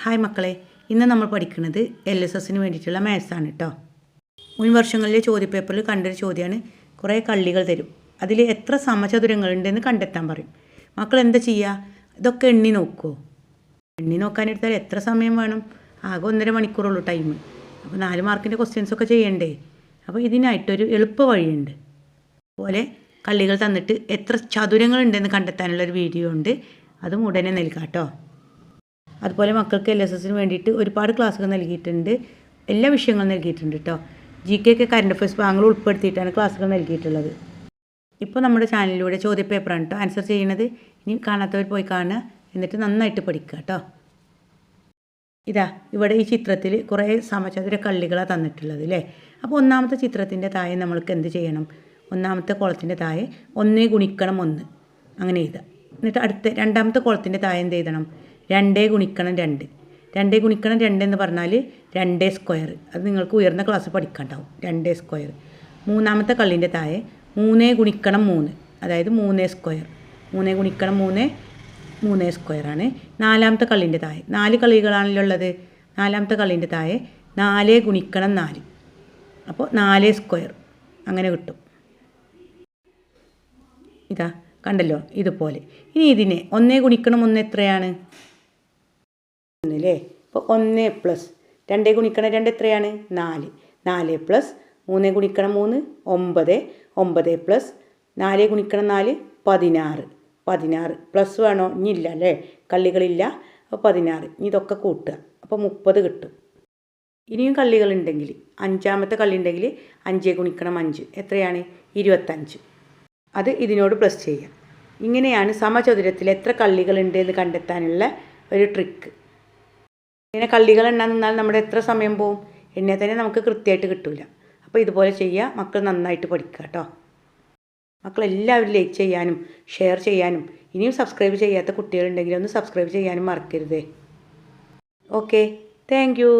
Hi മക്കളെ, ഇന്ന് നമ്മൾ പഠിക്കുന്നത് LSSന് വേണ്ടിയിട്ടുള്ള മാത്സാണ് കേട്ടോ. മുൻ വർഷങ്ങളിലെ ചോദ്യപേപ്പറിൽ കണ്ടൊരു ചോദ്യമാണ്. കുറേ കള്ളികൾ തരും, അതിൽ എത്ര സമചതുരങ്ങളുണ്ടെന്ന് കണ്ടെത്താൻ പറയും. മക്കൾ എന്താ ചെയ്യുക? ഇതൊക്കെ എണ്ണി നോക്കുമോ? എണ്ണി നോക്കാനെടുത്താൽ എത്ര സമയം വേണം? ആകെ 1.5 മണിക്കൂറുള്ളൂ ടൈം. അപ്പോൾ 4 മാർക്കിൻ്റെ ക്വസ്റ്റ്യൻസൊക്കെ ചെയ്യണ്ടേ? അപ്പോൾ ഇതിനായിട്ടൊരു എളുപ്പ വഴിയുണ്ട്. അതുപോലെ കള്ളികൾ തന്നിട്ട് എത്ര ചതുരങ്ങളുണ്ടെന്ന് കണ്ടെത്താനുള്ളൊരു വീഡിയോ ഉണ്ട്, അതും ഉടനെ നൽകാം കേട്ടോ. അതുപോലെ മക്കൾക്ക് LSSന് വേണ്ടിയിട്ട് ഒരുപാട് ക്ലാസ്സുകൾ നൽകിയിട്ടുണ്ട്, എല്ലാ വിഷയങ്ങളും നൽകിയിട്ടുണ്ട് കേട്ടോ. GK ഒക്കെ കറണ്ട് അഫയേഴ്സ് ഭാഗങ്ങൾ ഉൾപ്പെടുത്തിയിട്ടാണ് ക്ലാസ്സുകൾ നൽകിയിട്ടുള്ളത്. ഇപ്പോൾ നമ്മുടെ ചാനലിലൂടെ ചോദ്യപേപ്പറാണ് കേട്ടോ ആൻസർ ചെയ്യുന്നത്. ഇനി കാണാത്തവർ പോയി കാണുക, എന്നിട്ട് നന്നായിട്ട് പഠിക്കുക കേട്ടോ. ഇതാ ഇവിടെ ഈ ചിത്രത്തിൽ കുറേ സമചതുര കള്ളികളാണ് തന്നിട്ടുള്ളത് അല്ലേ. അപ്പോൾ ഒന്നാമത്തെ ചിത്രത്തിൻ്റെ താഴെ നമ്മൾക്ക് എന്ത് ചെയ്യണം? ഒന്നാമത്തെ കോളത്തിൻ്റെ താഴെ 1 ഗുണിക്കണം 1 അങ്ങനെ എഴുതുക. എന്നിട്ട് രണ്ടാമത്തെ കോളത്തിൻ്റെ താഴെ എന്ത് എഴുതണം? 2 ഗുണിക്കണം 2. 2 ഗുണിക്കണം 2 എന്ന് പറഞ്ഞാൽ 2 സ്ക്വയർ. അത് നിങ്ങൾക്ക് ഉയർന്ന ക്ലാസ് പഠിക്കാണ്ടാവും. 2 സ്ക്വയർ. മൂന്നാമത്തെ കള്ളിൻ്റെ താഴെ 3 ഗുണിക്കണം 3, അതായത് 3 സ്ക്വയർ. 3 ഗുണിക്കണം 3 3 സ്ക്വയറാണ്. നാലാമത്തെ കള്ളിൻ്റെ താഴെ 4 കളികളാണല്ലോ ഉള്ളത്. നാലാമത്തെ കള്ളിൻ്റെ താഴെ 4 ഗുണിക്കണം 4, അപ്പോൾ 4 സ്ക്വയർ അങ്ങനെ കിട്ടും. ഇതാ കണ്ടല്ലോ, ഇതുപോലെ. ഇനി ഇതിനെ 1 ഗുണിക്കണം 1 എത്രയാണ്? 1 അല്ലേ. അപ്പോൾ 1 പ്ലസ് 2 ഗുണിക്കണം 2 എത്രയാണ്? 4. 4 പ്ലസ് 3 ഗുണിക്കണം 3 9. 9 പ്ലസ് 4 ഗുണിക്കണം 4 16. 16 പ്ലസ് വേണോ? ഇനിയില്ല അല്ലേ, കള്ളികളില്ല. അപ്പോൾ 16. ഇനി ഇതൊക്കെ കൂട്ടുക, അപ്പോൾ 30 കിട്ടും. ഇനിയും കള്ളികളുണ്ടെങ്കിൽ, അഞ്ചാമത്തെ കള്ളി ഉണ്ടെങ്കിൽ 5 ഗുണിക്കണം 5 എത്രയാണ്? 25. അത് ഇതിനോട് പ്ലസ് ചെയ്യാം. ഇങ്ങനെയാണ് സമചതുരത്തിൽ എത്ര കള്ളികളുണ്ട് എന്ന് കണ്ടെത്താനുള്ള ഒരു ട്രിക്ക്. ഇങ്ങനെ കള്ളികൾ എണ്ണാൻ നിന്നാൽ നമ്മുടെ എത്ര സമയം പോവും? എണ്ണാൽ തന്നെ നമുക്ക് കൃത്യമായിട്ട് കിട്ടില്ല. അപ്പോൾ ഇതുപോലെ ചെയ്യുക, മക്കൾ നന്നായിട്ട് പഠിക്കുക കേട്ടോ. മക്കളെല്ലാവരും ലൈക്ക് ചെയ്യാനും ഷെയർ ചെയ്യാനും, ഇനിയും സബ്സ്ക്രൈബ് ചെയ്യാത്ത കുട്ടികളുണ്ടെങ്കിൽ ഒന്ന് സബ്സ്ക്രൈബ് ചെയ്യാനും മറക്കരുതേ. Okay, thank you.